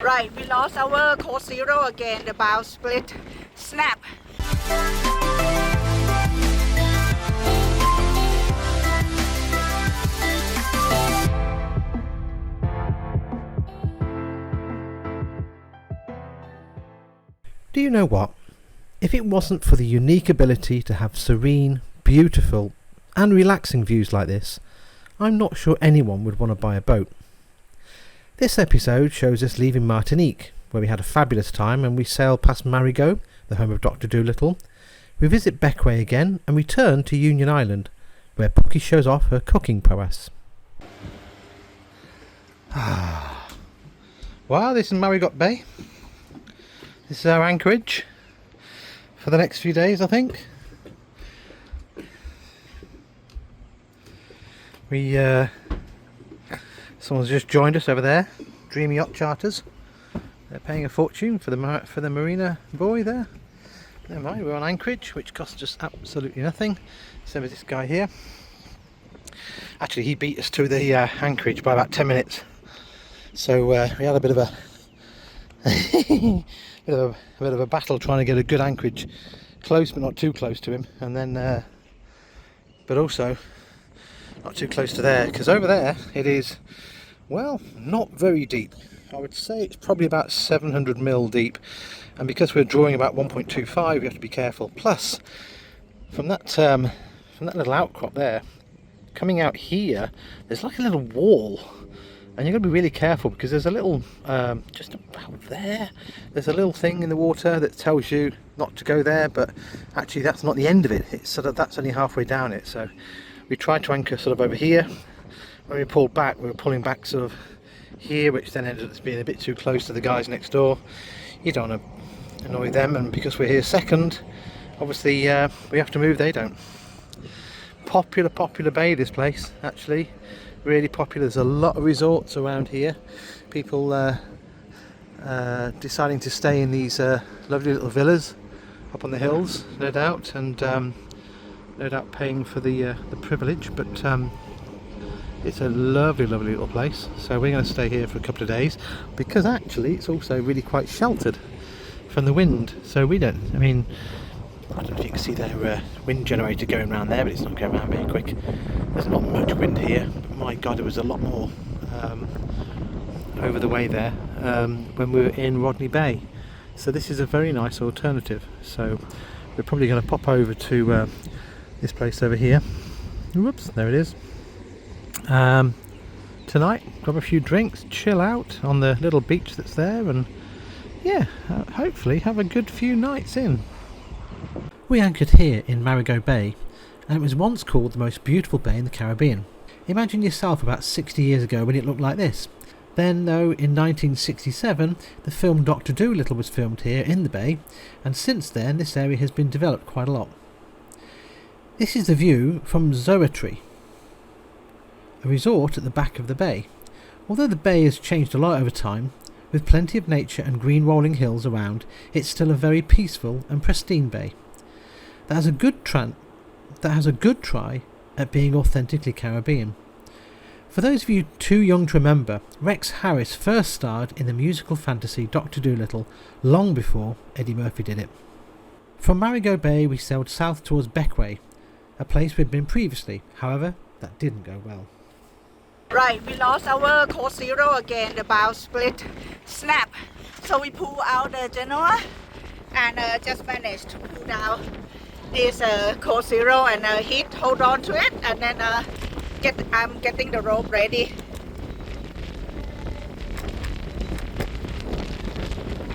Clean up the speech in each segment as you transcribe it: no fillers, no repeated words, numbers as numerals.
Right, we lost our course 0 again, the bowsprit snap. Do you know what? If it wasn't for the unique ability to have serene, beautiful and relaxing views like this, I'm not sure anyone would want to buy a boat. This episode shows us leaving Martinique, where we had a fabulous time, and we sail past Marigot, the home of Dr. Dolittle. We visit Bequia again and return to Union Island, where Pookie shows off her cooking prowess. Well, this is Marigot Bay. This is our anchorage for the next few days, I think. Someone's just joined us over there, Dream Yacht Charters. They're paying a fortune for the marina boy there. Never mind, we're on Anchorage, which costs us absolutely nothing. Same as this guy here. Actually, he beat us to the Anchorage by about 10 minutes. So we had a bit of a bit of a battle trying to get a good anchorage, close but not too close to him, and then but also not too close to there, because over there it is, well, not very deep. I would say it's probably about 700 mil deep, and because we're drawing about 1.25 we have to be careful. Plus from that little outcrop there, coming out here, there's like a little wall, and you've got to be really careful because there's a little just about there's a little thing in the water that tells you not to go there, but actually that's not the end of it. It's sort of, that's only halfway down it. So we tried to anchor sort of over here. When we pulled back, we were pulling back sort of here, which then ended up being a bit too close to the guys next door. You don't want to annoy them, and because we're here second, obviously we have to move, they don't. Popular bay, this place, actually. Really popular. There's a lot of resorts around here. People deciding to stay in these lovely little villas up on the hills, no doubt, and no doubt paying for the privilege. But it's a lovely little place. So we're going to stay here for a couple of days, because actually it's also really quite sheltered from the wind. So we don't. I mean, I don't know if you can see their wind generator going around there, but it's not going around very quick. There's not much wind here, but my god, there was a lot more over the way there when we were in Rodney Bay. So this is a very nice alternative. So we're probably going to pop over to this place over here. Whoops, there it is. Tonight, grab a few drinks, chill out on the little beach that's there, and yeah, hopefully have a good few nights in. We anchored here in Marigot Bay, and it was once called the most beautiful bay in the Caribbean. Imagine yourself about 60 years ago when it looked like this. Then, though, in 1967 the film Dr. Dolittle was filmed here in the bay, and since then this area has been developed quite a lot. This is the view from Zoetree, a resort at the back of the bay. Although the bay has changed a lot over time, with plenty of nature and green rolling hills around, it's still a very peaceful and pristine bay that has a good try at being authentically Caribbean. For those of you too young to remember, Rex Harris first starred in the musical fantasy Dr. Dolittle long before Eddie Murphy did it. From Marigot Bay we sailed south towards Bequia, a place we'd been previously. However, that didn't go well. Right, we lost our course 0 again, the bowsprit snap. So we pull out the Genoa and just managed to pull down this course 0 and hold on to it, and then I'm getting the rope ready.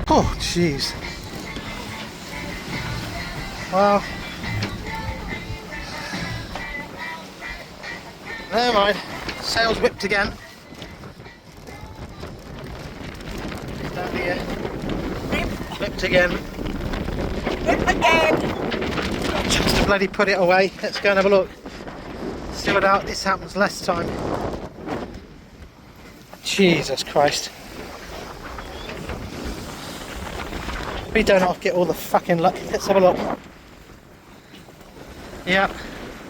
Oh jeez. Well, never mind. Sails whipped again. Down here. Whipped again. Whip again. Just to bloody put it away. Let's go and have a look. See what out this happens last time. Jesus Christ. We don't have to get all the fucking luck. Let's have a look. Yeah,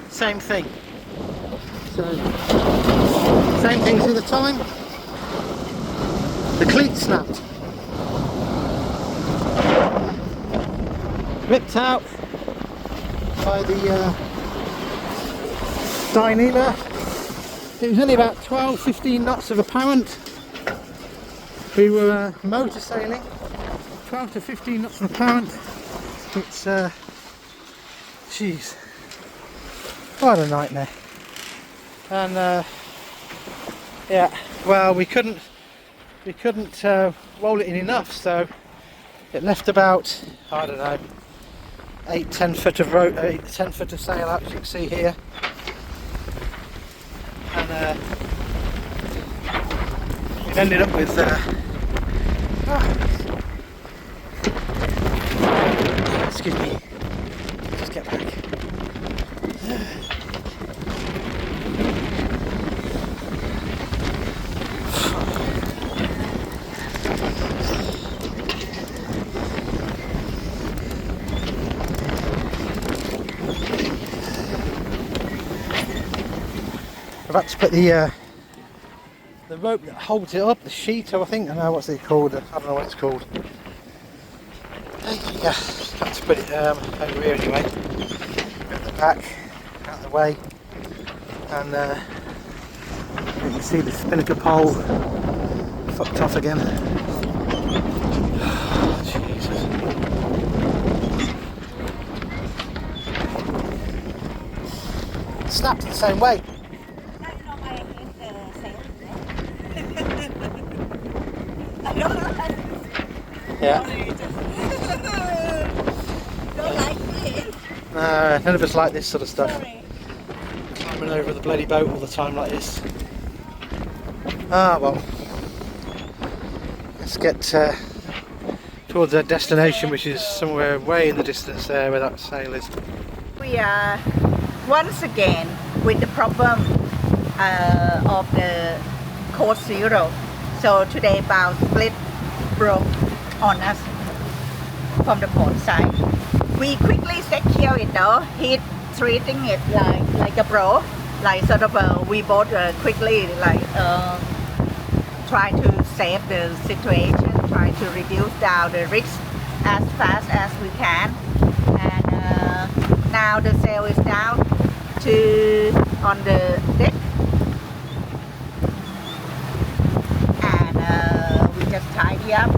same thing. So, same thing as the other time. The cleat snapped. ripped out by the DYNEEMA. It was only about 12-15 knots of apparent. We were motor sailing, 12 to 15 knots of apparent. It's jeez, what a nightmare. And yeah, well, we couldn't roll it in enough, so it left about, I don't know, 8-10 foot of rope, 8-10 foot of sail out, as you can see here. And it ended up with excuse me, just get back. I've had to put the rope that holds it up, the sheet, I think, I don't know what's it called, I don't know what it's called. Yeah, had to put it over here anyway, at the back, out of the way, and you can see the spinnaker pole fucked off again. Oh, Jesus. Snapped the same way. Yeah. Don't like it. No, none of us like this sort of stuff. Climbing over the bloody boat all the time like this. Ah, well. Let's get towards our destination, which is somewhere way in the distance there where that sail is. We are once again with the problem of the course zero. So today Bowsprit broke on us from the port side. We quickly secure it though. He's treating it like a pro, like sort of we both quickly try to save the situation, try to reduce down the risk as fast as we can. And now the sail is down to on the deck, and we just tidy up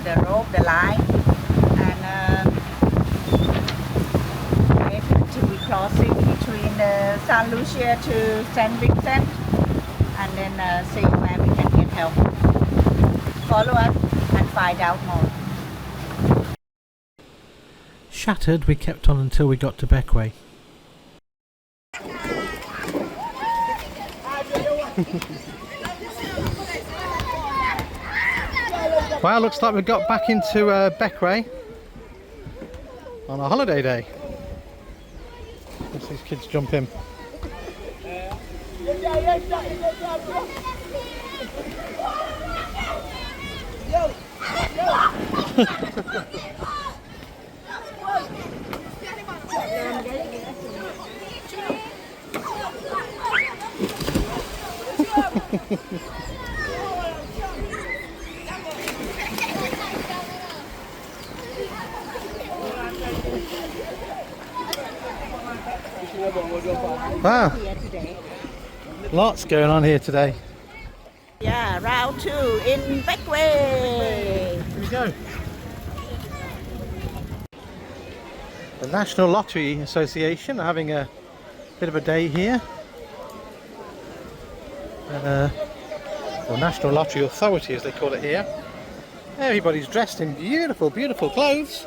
the rope, the line, and wait until we crossing between San Lucia to St. Vincent, and then see where we can get help. Follow us and find out more. Shattered, we kept on until we got to Bequia. Well, looks like we got back into Bequia on a holiday day. Let's these kids jump in. Wow, lots going on here today. Yeah, round 2 in Bequia. Here we go. The National Lottery Association are having a bit of a day here. Or National Lottery Authority as they call it here. Everybody's dressed in beautiful, beautiful clothes.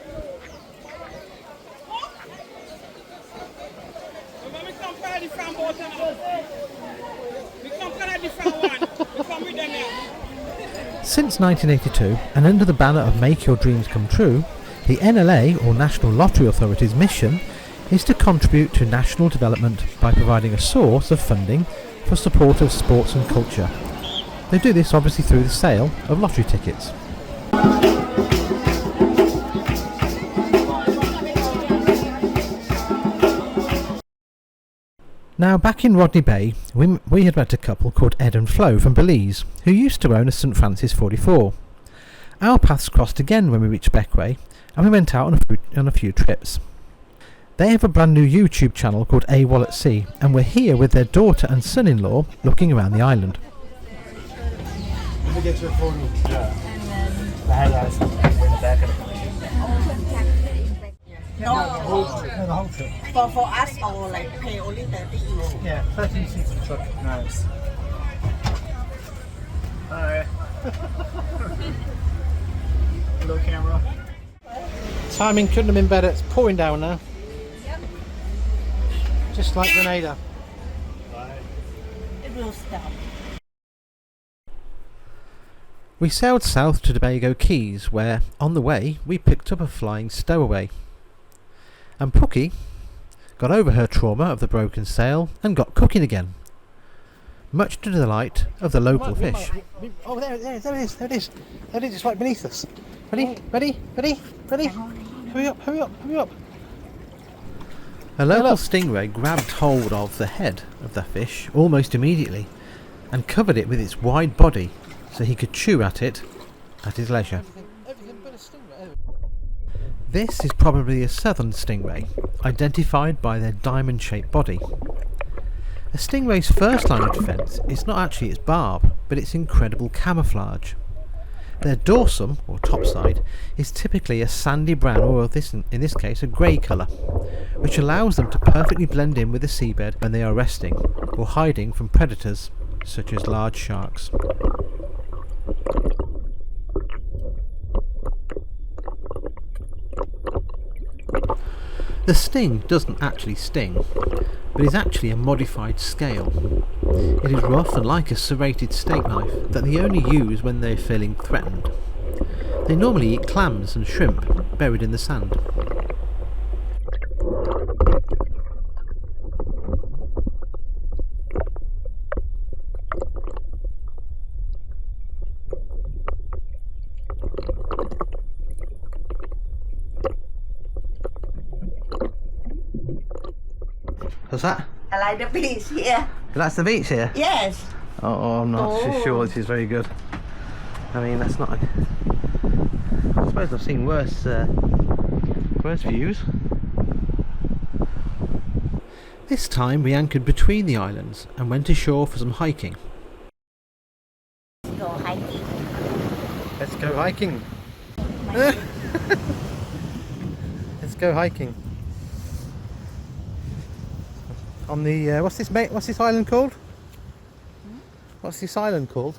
Since 1982, and under the banner of Make Your Dreams Come True, the NLA, or National Lottery Authority's mission is to contribute to national development by providing a source of funding for support of sports and culture. They do this obviously through the sale of lottery tickets. Now, back in Rodney Bay, we had met a couple called Ed and Flo from Belize, who used to own a St Francis 44. Our paths crossed again when we reached Bequia, and we went out on a few trips. They have a brand new YouTube channel called AWOL at Sea, and we're here with their daughter and son-in-law looking around the island. We get to a photo. Yeah. And then the highlights in the back of the plane. No, The whole trip. for us, or like pay only 30 each. Yeah, 13 seats of truck. Nice. Hi. Hello, camera. Timing couldn't have been better. It's pouring down now. Just like Grenada. It will stop. We sailed south to Tobago Cays, where, on the way, we picked up a flying stowaway. And Pookie got over her trauma of the broken sail and got cooking again, much to the delight of the local fish. Oh, there it is. It's right beneath us. Ready? Hurry up. A local stingray grabbed hold of the head of the fish almost immediately and covered it with its wide body so he could chew at it at his leisure. This is probably a southern stingray, identified by their diamond-shaped body. A stingray's first line of defence is not actually its barb, but its incredible camouflage. Their dorsum, or topside, is typically a sandy brown, or in this case a grey colour, which allows them to perfectly blend in with the seabed when they are resting, or hiding from predators, such as large sharks. The sting doesn't actually sting, but is actually a modified scale. It is rough and like a serrated steak knife that they only use when they are feeling threatened. They normally eat clams and shrimp buried in the sand. What's that? I like the beach here. That's the beach here? Yes. Oh, I'm not too sure this is very good. I mean, that's not... I suppose I've seen worse views. This time we anchored between the islands and went ashore for some hiking. Go hiking. Let's go hiking. Let's go hiking. On the what's this island called? What's this island called?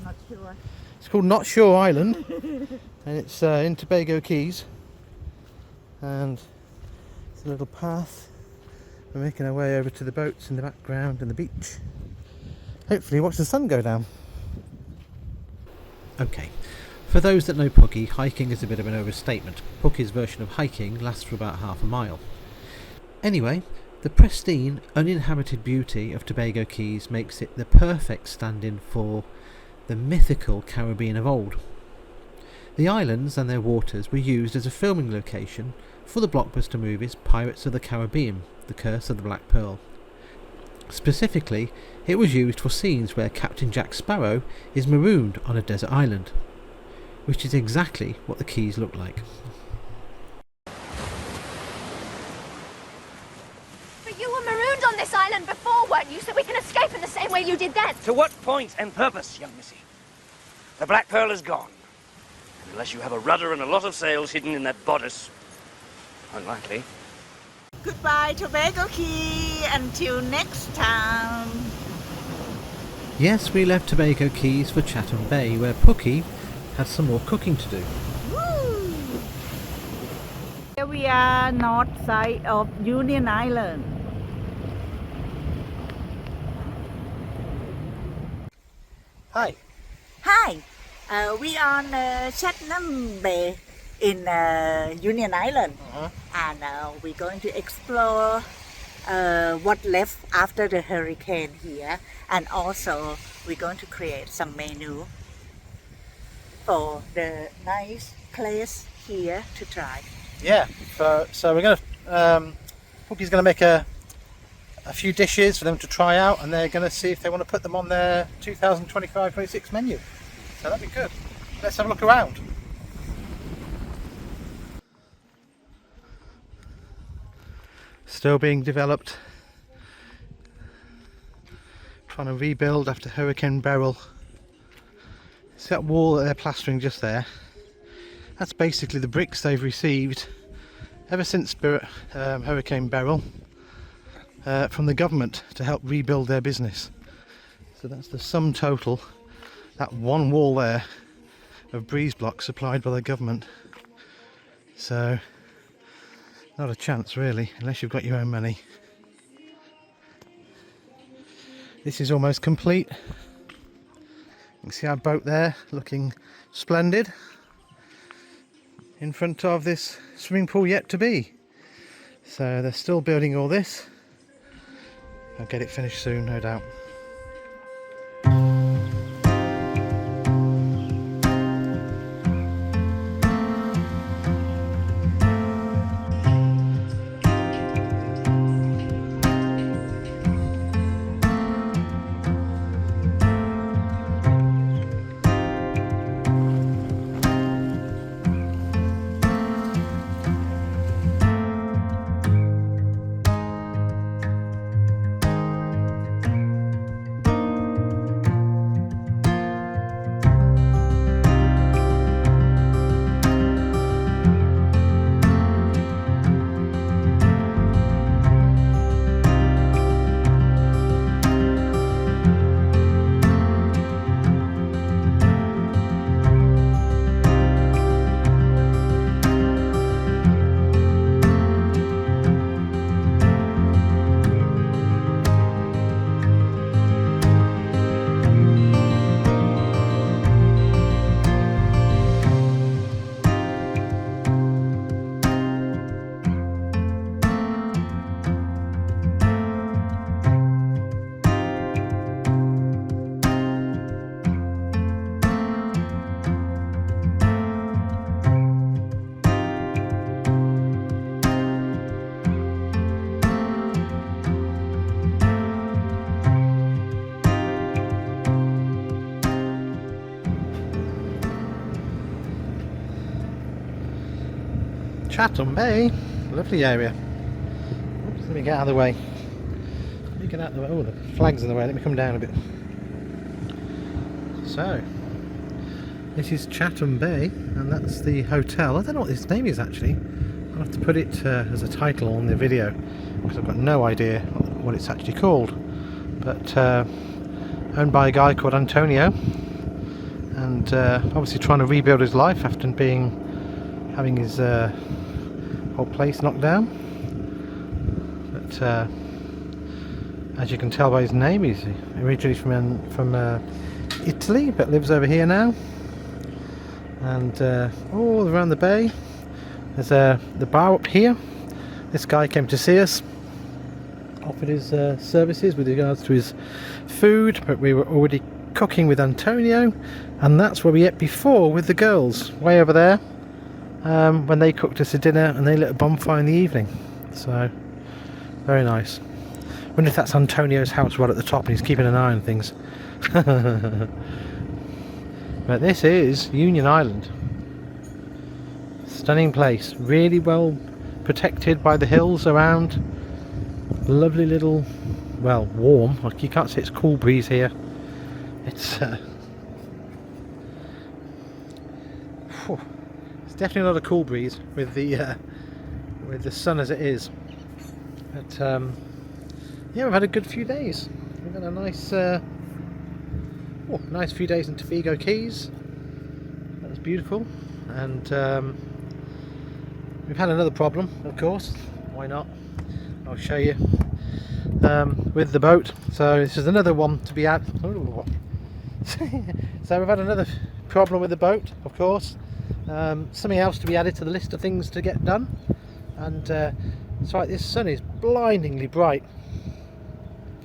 Not sure. It's called Not Sure Island, and it's in Tobago Cays. And it's a little path. We're making our way over to the boats in the background and the beach. Hopefully, watch the sun go down. Okay. For those that know Pookie, hiking is a bit of an overstatement. Pookie's version of hiking lasts for about half a mile. Anyway, the pristine, uninhabited beauty of Tobago Cays makes it the perfect stand-in for the mythical Caribbean of old. The islands and their waters were used as a filming location for the blockbuster movies Pirates of the Caribbean, The Curse of the Black Pearl. Specifically, it was used for scenes where Captain Jack Sparrow is marooned on a desert island, which is exactly what the Cays look like. This island before, weren't you? So we can escape in the same way you did then. To what point and purpose, young missy? The Black Pearl is gone. And unless you have a rudder and a lot of sails hidden in that bodice, unlikely. Goodbye, Tobago Key. Until next time. Yes, we left Tobago Cays for Chatham Bay, where Pookie had some more cooking to do. Woo! Here we are, north side of Union Island. Hi. Hi, we on Chatham Bay in Union Island, and we're going to explore what left after the hurricane here, and also we're going to create some menu for the nice place here to try. Yeah, so we're going to, Pookie's going to make a few dishes for them to try out, and they're going to see if they want to put them on their 2025-26 menu. So that'd be good. Let's have a look around. Still being developed. Trying to rebuild after Hurricane Beryl. See that wall that they're plastering just there? That's basically the bricks they've received ever since Hurricane Beryl from the government to help rebuild their business. So that's the sum total, that one wall there, of breeze blocks supplied by the government. So not a chance really, unless you've got your own money. This is almost complete. You can see our boat there looking splendid in front of this swimming pool yet to be. So they're still building all this. I'll get it finished soon, no doubt. Chatham Bay, lovely area. Oops, let me get out of the way. Let me get out of the way. Oh, the flag's in the way. Let me come down a bit. So, this is Chatham Bay, and that's the hotel. I don't know what its name is actually. I'll have to put it as a title on the video because I've got no idea what it's actually called. But owned by a guy called Antonio, and obviously trying to rebuild his life after having his whole place knocked down. But as you can tell by his name, he's originally from Italy, but lives over here now. And all around the bay, there's the bar up here. This guy came to see us, offered his services with regards to his food, but we were already cooking with Antonio, and that's where we ate before with the girls, way over there. When they cooked us a dinner and they lit a bonfire in the evening. So, very nice. Wonder if that's Antonio's house right at the top and he's keeping an eye on things. But this is Union Island. Stunning place. Really well protected by the hills around. Lovely little, well, warm. Like you can't say it's cool breeze here. It's definitely not a cool breeze with the sun as it is. But yeah, we've had a good few days. We've had a nice nice few days in Tobago Cays. That was beautiful. And we've had another problem, of course. Why not? I'll show you. With the boat. So this is another one to be added. So we've had another problem with the boat, of course. Something else to be added to the list of things to get done. And it's like this sun is blindingly bright.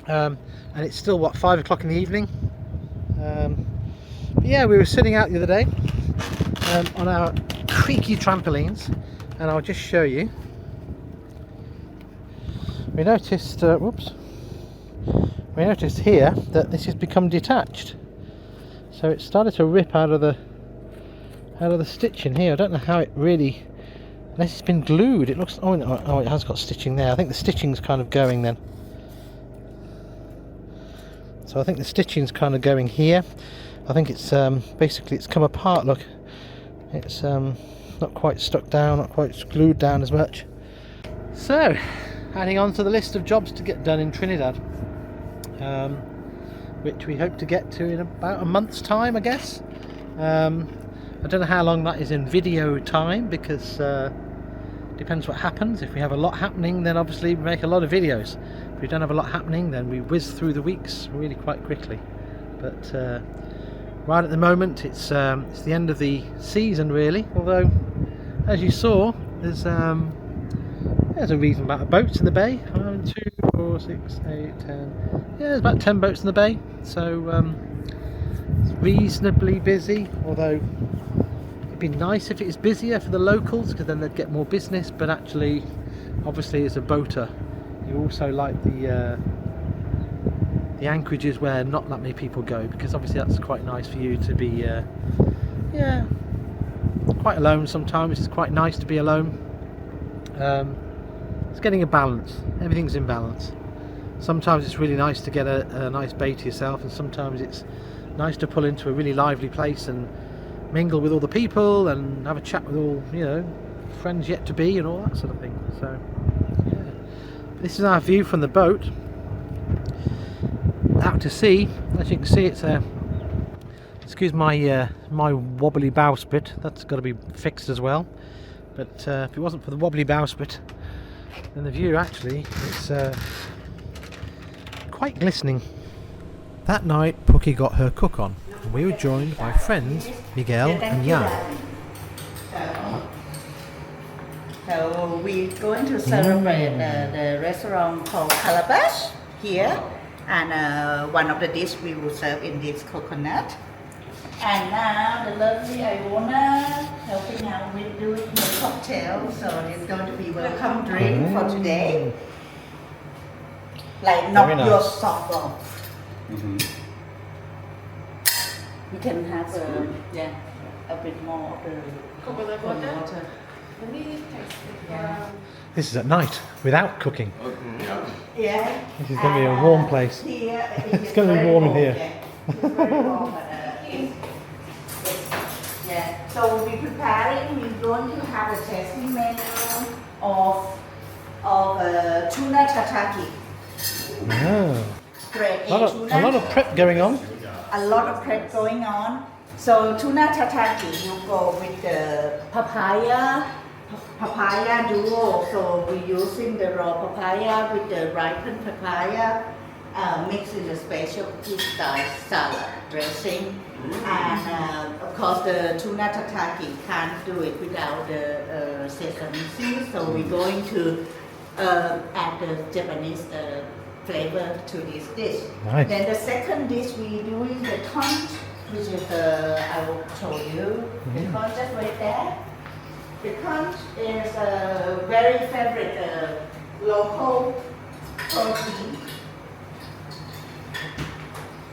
And it's still, what, 5 o'clock in the evening? But yeah, we were sitting out the other day on our creaky trampolines, and I'll just show you. We noticed, we noticed here that this has become detached. So it started to rip out of the stitching here. I don't know how it really, unless it's been glued. It looks, oh, it has got stitching there. I think the stitching's kind of going then. So I think the stitching's kind of going here. I think it's basically it's come apart. Look, it's not quite stuck down, not quite glued down as much. So, adding on to the list of jobs to get done in Trinidad, which we hope to get to in about a month's time, I guess. I don't know how long that is in video time, because depends what happens. If we have a lot happening, then obviously we make a lot of videos. If we don't have a lot happening, then we whiz through the weeks really quite quickly. But right at the moment, it's the end of the season really. Although, as you saw, there's a reasonable amount of boats in the bay. 1, 2, 4, 6, 8, 10. Yeah, there's about 10 boats in the bay. So it's reasonably busy. Although it'd be nice if it was busier for the locals, because then they'd get more business. But actually, obviously, as a boater, you also like the anchorages where not that many people go, because obviously that's quite nice for you to be yeah, quite alone sometimes. It's quite nice to be alone. It's getting a balance. Everything's in balance. Sometimes it's really nice to get a nice bay to yourself, and sometimes it's nice to pull into a really lively place and mingle with all the people and have a chat with all, you know, friends yet to be and all that sort of thing. So yeah, this is our view from the boat out to sea. As you can see, it's a, excuse my my wobbly bowsprit, that's got to be fixed as well. But if it wasn't for the wobbly bowsprit, then the view actually is quite glistening. That night Pookie got her cook on, and we were joined by friends Miguel and Jan. So we're going to celebrate the restaurant called Calabash here, and one of the dishes we will serve in this coconut. And now the lovely Iona helping out with doing the cocktail, so it's going to be welcome drink for today. Like not Very your nice. soft ball. You can have a bit more of the coconut water. This is at night without cooking. Yeah. This is going to be a warm place. Here It's going to be warm in here. It's very warm. Yeah. So we're preparing. We're going to have a tasting menu of tuna tataki. Oh. Grade A A tuna. lot of prep going on. A lot of prep going on. So tuna tataki, you go with the papaya duo. So we're using the raw papaya with the ripened papaya, mixed in a special style salad dressing. And of course the tuna tataki can't do it without the sesame seeds. So we're going to add the Japanese flavor to this dish. Nice. Then the second dish we're doing the conch, which is I will show you. The conch just right there. The conch is a very favorite local protein,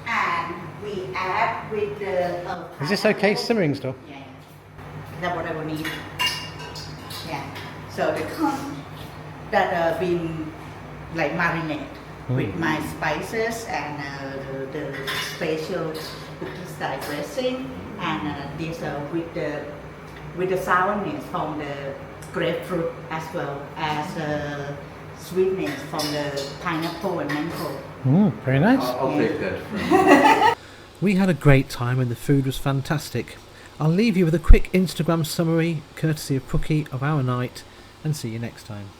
and we add with the. Is this okay simmering still? Yeah, that's what I will need. Yeah. So the conch that been like marinate with my spices and the special cookie style dressing, and this with the sourness from the grapefruit, as well as sweetness from the pineapple and mango. Very nice. I'll take that. We had a great time and the food was fantastic. I'll leave you with a quick Instagram summary courtesy of Pookie of our night, and see you next time.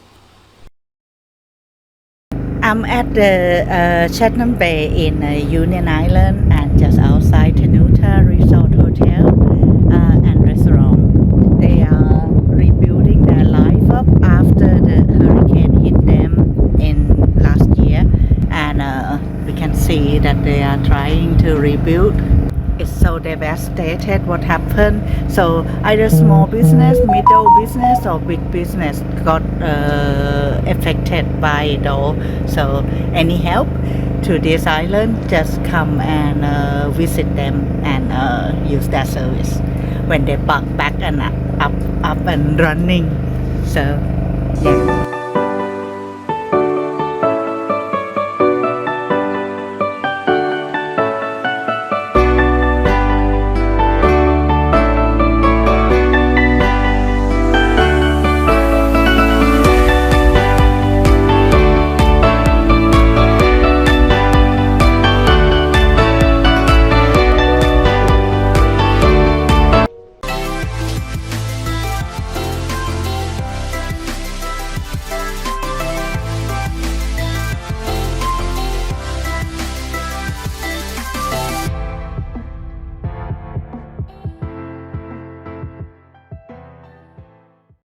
I'm at the Chatham Bay in Union Island, and just outside Tenuta Resort Hotel and Restaurant. They are rebuilding their life up after the hurricane hit them in last year, and we can see that they are trying to rebuild. It's so devastated what happened. So either small business, middle business, or big business got affected by it all. So any help to this island, just come and visit them and use that service when they park back and up and running. So yeah.